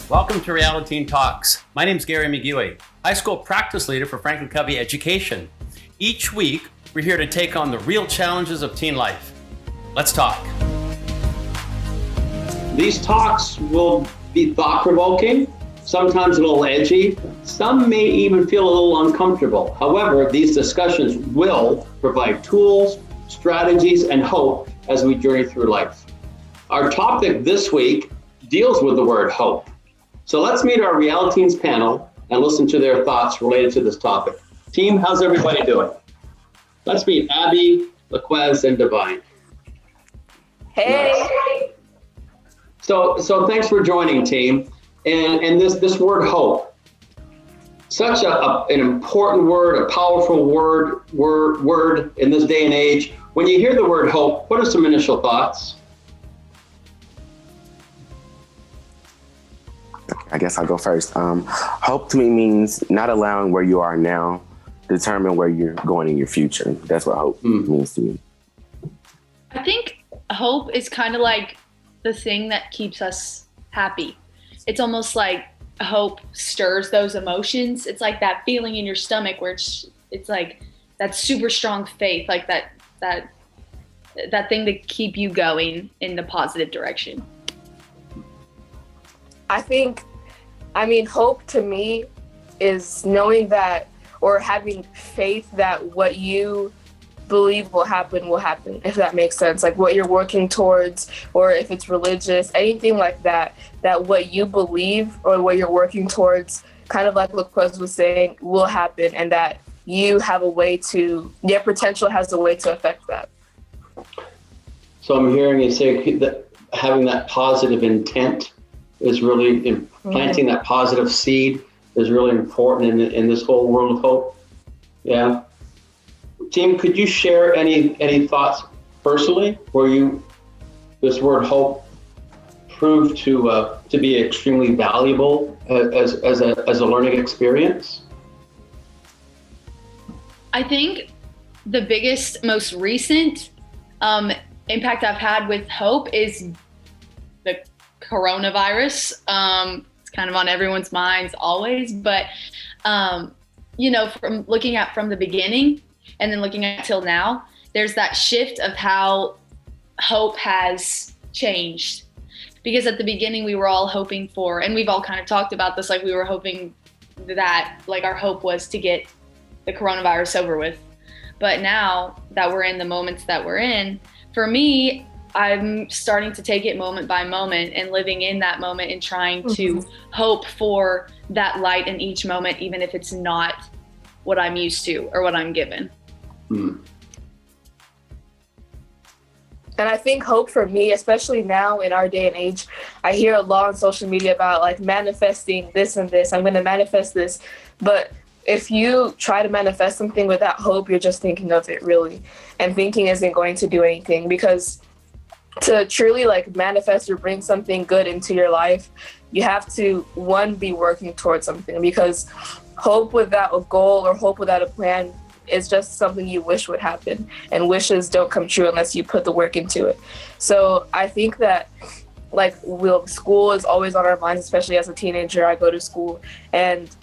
Welcome to Realiteen Talks. My name is Gary McGuey, high school practice leader for FranklinCovey Education. Each week, we're here to take on the real challenges of teen life. Let's talk. These talks will be thought-provoking, sometimes a little edgy. Some may even feel a little uncomfortable. However, these discussions will provide tools, strategies, and hope as we journey through life. Our topic this week deals with the word hope. So let's meet our Realiteen's panel and listen to their thoughts related to this topic. Team, how's everybody doing? Let's meet Abby, Laquez, and Divine. Hey. Nice. So thanks for joining, team. And this word hope, such an important word, a powerful word in this day and age. When you hear the word hope, what are some initial thoughts? I guess I'll go first. Hope to me means not allowing where you are now determine where you're going in your future. That's what hope means to me. I think hope is kind of like the thing that keeps us happy. It's almost like hope stirs those emotions. It's like that feeling in your stomach where it's like that super strong faith, like that thing to keep you going in the positive direction. Hope to me is knowing that, or having faith that what you believe will happen, if that makes sense. Like what you're working towards, or if it's religious, anything like that what you believe or what you're working towards, kind of like Laquez was saying, will happen, and that you have a way to, your potential has a way to affect that. So I'm hearing you say that having that positive intent is really, planting that positive seed is really important in this whole world of hope. Yeah. Team, could you share any thoughts personally where this word hope proved to be extremely valuable as a learning experience? I think the biggest, most recent impact I've had with hope is the coronavirus. It's kind of on everyone's minds always, but from looking at from the beginning and then looking at till now, there's that shift of how hope has changed. Because at the beginning we were all hoping for, and we've all kind of talked about this, like we were hoping that like our hope was to get the coronavirus over with. But now that we're in the moments that we're in, for me, I'm starting to take it moment by moment and living in that moment and trying to hope for that light in each moment, even if it's not what I'm used to or what I'm given. And I think hope for me, especially now in our day and age, I hear a lot on social media about like manifesting this and this. I'm going to manifest this. But if you try to manifest something without hope, you're just thinking of it really. And thinking isn't going to do anything, because to truly like manifest or bring something good into your life, you have to, one, be working towards something, because hope without a goal or hope without a plan is just something you wish would happen, and wishes don't come true unless you put the work into it. So I think that school is always on our minds, especially as a teenager. I go to school, and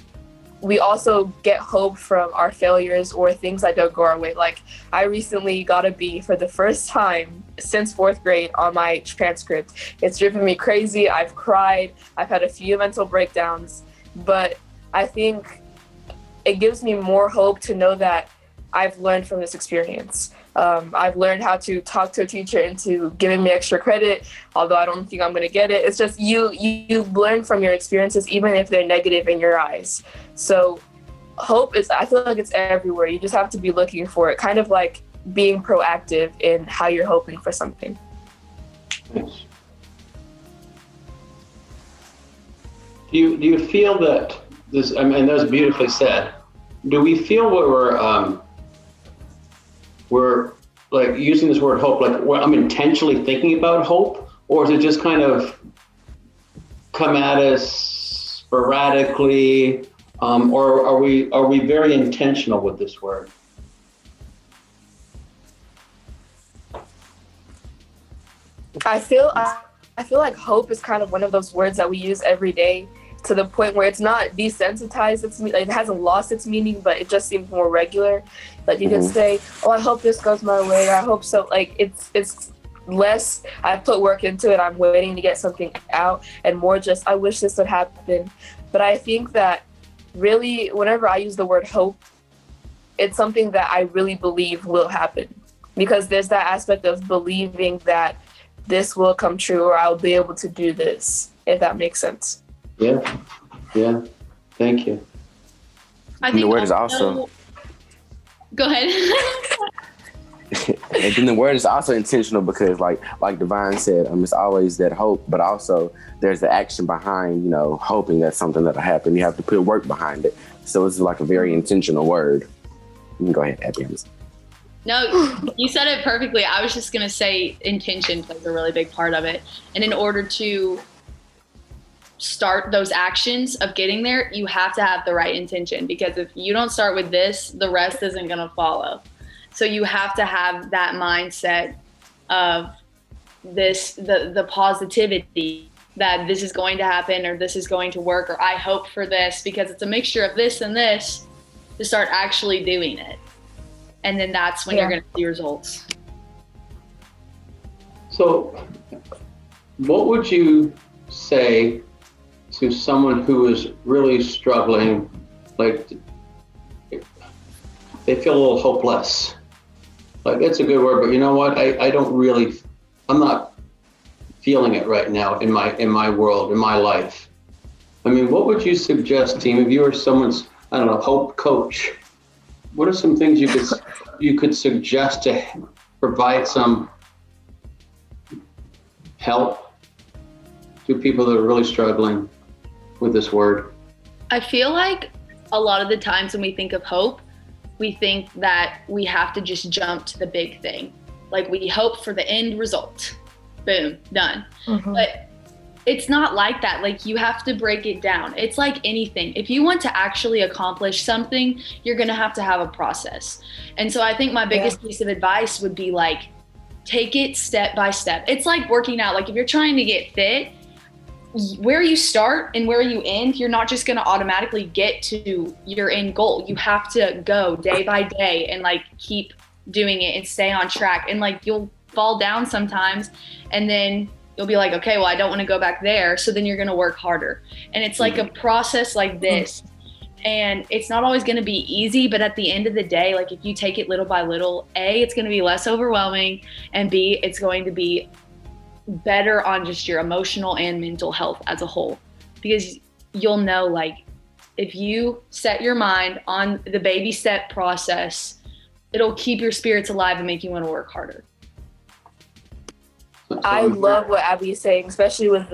we also get hope from our failures or things that don't go our way. Like I recently got a B for the first time since 4th grade on my transcript. It's driven me crazy. I've cried. I've had a few mental breakdowns, but I think it gives me more hope to know that I've learned from this experience. I've learned how to talk to a teacher into giving me extra credit, although I don't think I'm going to get it. It's just you learn from your experiences, even if they're negative in your eyes. So hope is, I feel like it's everywhere. You just have to be looking for it, kind of like being proactive in how you're hoping for something. Yes. Do you feel that this, I mean, that was beautifully said. Do we feel we're like using this word hope, like I'm intentionally thinking about hope, or is it just kind of come at us sporadically, or are we very intentional with this word? I feel I feel like hope is kind of one of those words that we use every day to the point where it's not desensitized. It hasn't lost its meaning, but it just seems more regular. Like you can say, oh, I hope this goes my way. I hope so. Like it's less, I put work into it, I'm waiting to get something out, and more just, I wish this would happen. But I think that really, whenever I use the word hope, it's something that I really believe will happen. Because there's that aspect of believing that this will come true, or I'll be able to do this, if that makes sense. Yeah. Thank you. I think the word is also. Go ahead. And then the word is also intentional because, like Divine said, it's always that hope, but also there's the action behind, hoping that something that'll happen. You have to put work behind it. So it's like a very intentional word. You can go ahead, Abby. No, you said it perfectly. I was just going to say intention plays a really big part of it. And in order to start those actions of getting there, you have to have the right intention, because if you don't start with this, the rest isn't going to follow. So you have to have that mindset of this, the positivity that this is going to happen, or this is going to work, or I hope for this, because it's a mixture of this and this to start actually doing it. And then that's when you're going to see results. So what would you say to someone who is really struggling, like they feel a little hopeless? Like, that's a good word, but you know what? I'm not feeling it right now in my world, in my life. I mean, what would you suggest, team, if you were someone's, hope coach? What are some things you could suggest to provide some help to people that are really struggling with this word? I feel like a lot of the times when we think of hope, we think that we have to just jump to the big thing. Like, we hope for the end result. Boom, done. Mm-hmm. But it's not like that. Like, you have to break it down. It's like anything. If you want to actually accomplish something, you're going to have a process. And so I think my biggest piece of advice would be, like, take it step by step. It's like working out. Like, if you're trying to get fit, where you start and where you end, you're not just going to automatically get to your end goal. You have to go day by day and, like, keep doing it and stay on track. And, like, you'll fall down sometimes, and then you'll be like, okay, well, I don't want to go back there. So then you're going to work harder. And it's like a process like this. And it's not always going to be easy, but at the end of the day, like, if you take it little by little, A, it's going to be less overwhelming, and B, it's going to be better on just your emotional and mental health as a whole. Because you'll know, like, if you set your mind on the baby step process, it'll keep your spirits alive and make you want to work harder. I love what Abby is saying, especially with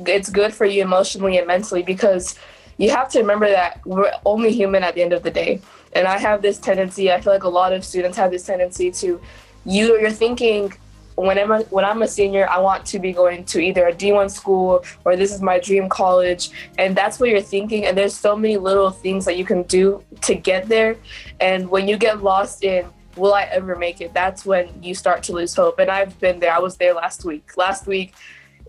it's good for you emotionally and mentally, because you have to remember that we're only human at the end of the day. And I have this tendency, I feel like a lot of students have this tendency to, you're thinking, when I'm a senior, I want to be going to either a D1 school, or this is my dream college. And that's what you're thinking. And there's so many little things that you can do to get there. And when you get lost in, will I ever make it? That's when you start to lose hope. And I've been there. I was there last week. Last week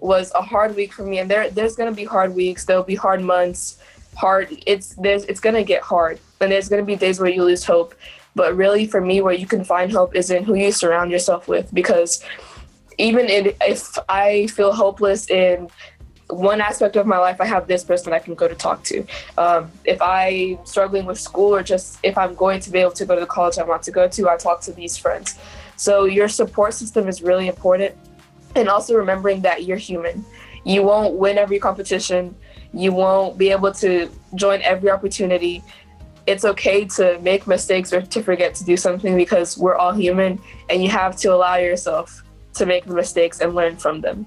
was a hard week for me. And there's going to be hard weeks. There'll be hard months. It's going to get hard. And there's going to be days where you lose hope. But really, for me, where you can find hope is in who you surround yourself with. Because even if I feel hopeless in one aspect of my life, I have this person I can go to talk to. If I'm struggling with school, or just if I'm going to be able to go to the college I want to go to, I talk to these friends. So your support system is really important. And also remembering that you're human. You won't win every competition. You won't be able to join every opportunity. It's okay to make mistakes or to forget to do something, because we're all human, and you have to allow yourself to make mistakes and learn from them.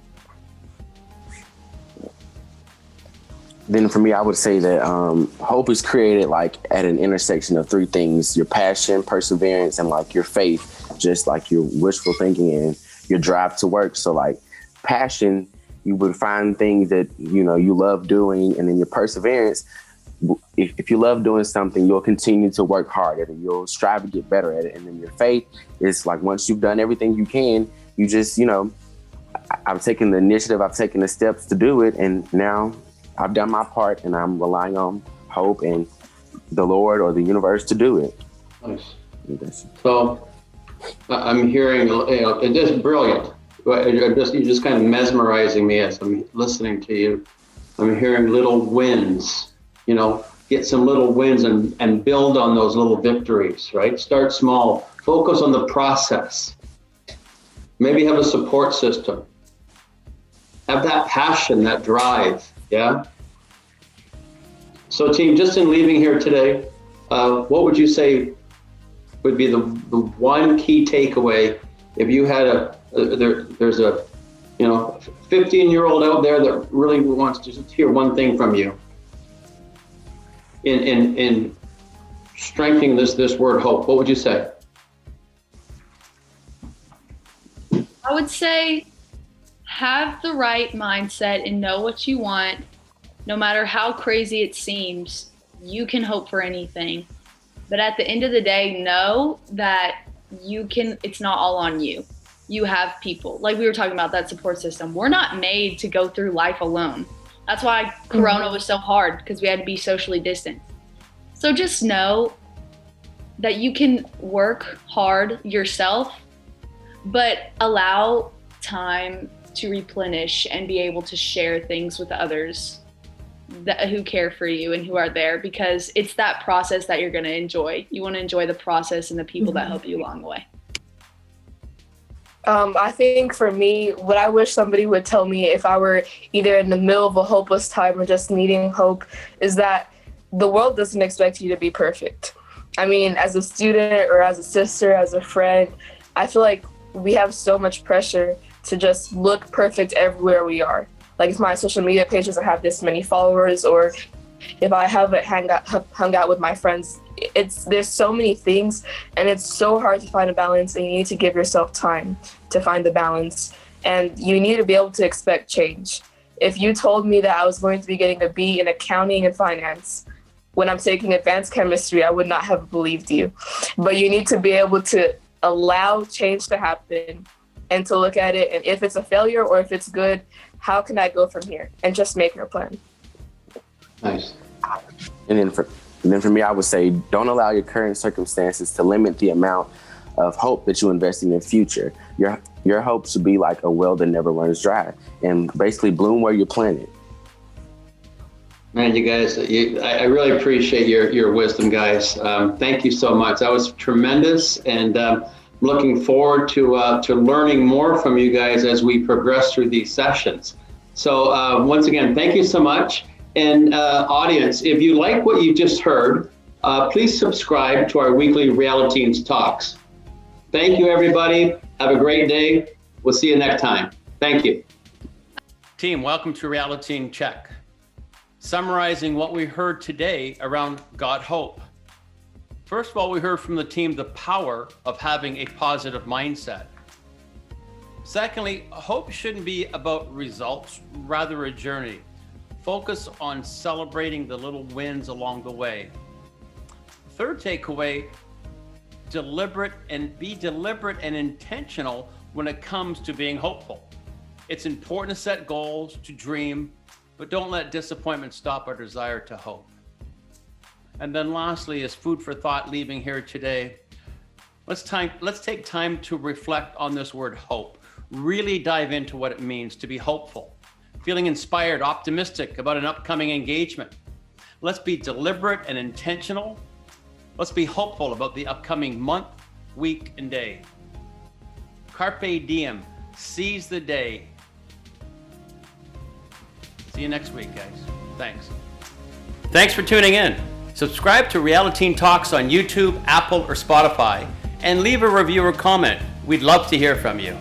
Then for me, I would say that hope is created like at an intersection of three things: your passion, perseverance, and like your faith, just like your wishful thinking and your drive to work. So like passion, you would find things that, you love doing. And then your perseverance, if you love doing something, you'll continue to work hard at it. You'll strive to get better at it. And then your faith is like, once you've done everything you can, you just, I've taken the initiative, I've taken the steps to do it, and now I've done my part, and I'm relying on hope and the Lord or the universe to do it. Nice. So I'm hearing, it's just brilliant. You're just kind of mesmerizing me as I'm listening to you. I'm hearing little wins, get some little wins and build on those little victories, right? Start small, focus on the process. Maybe have a support system. Have that passion, that drive, yeah? So team, just in leaving here today, what would you say would be the one key takeaway if you had there's a 15-year-old out there that really wants to just hear one thing from you in strengthening this word hope, what would you say? I would say have the right mindset and know what you want. No matter how crazy it seems, you can hope for anything. But at the end of the day, know that it's not all on you. You have people. Like we were talking about, that support system. We're not made to go through life alone. That's why Corona was so hard, because we had to be socially distant. So just know that you can work hard yourself, but allow time to replenish and be able to share things with others who care for you and who are there, because it's that process that you're going to enjoy. You want to enjoy the process and the people that help you along the way. I think for me, what I wish somebody would tell me if I were either in the middle of a hopeless time or just needing hope is that the world doesn't expect you to be perfect. I mean, as a student or as a sister, as a friend, I feel like we have so much pressure to just look perfect everywhere we are. Like if my social media page doesn't have this many followers, or if I haven't hung out with my friends, there's so many things, and it's so hard to find a balance, and you need to give yourself time to find the balance, and you need to be able to expect change. If you told me that I was going to be getting a B in accounting and finance when I'm taking advanced chemistry, I would not have believed you. But you need to be able to allow change to happen and to look at it, and if it's a failure or if it's good, how can I go from here? And just make your plan. Nice. And then for me, I would say, don't allow your current circumstances to limit the amount of hope that you invest in the future. Your hope should be like a well that never runs dry, and basically bloom where you plant it. Man, you guys, I really appreciate your wisdom, guys. Thank you so much. That was tremendous, and looking forward to learning more from you guys as we progress through these sessions. So once again, thank you so much. And audience, if you like what you just heard, please subscribe to our weekly Realiteen talks. Thank you, everybody. Have a great day. We'll see you next time. Thank you. Team, welcome to Realiteen Check. Summarizing what we heard today around God hope. First of all, we heard from the team the power of having a positive mindset. Secondly, hope shouldn't be about results, rather a journey. Focus on celebrating the little wins along the way. Third takeaway, be deliberate and intentional when it comes to being hopeful. It's important to set goals, to dream, but don't let disappointment stop our desire to hope. And then lastly, as food for thought leaving here today, let's take time to reflect on this word hope. Really dive into what it means to be hopeful, feeling inspired, optimistic about an upcoming engagement. Let's be deliberate and intentional. Let's be hopeful about the upcoming month, week, and day. Carpe diem, seize the day. See you next week, guys. Thanks. Thanks for tuning in. Subscribe to Realiteen Talks on YouTube, Apple, or Spotify, and leave a review or comment. We'd love to hear from you.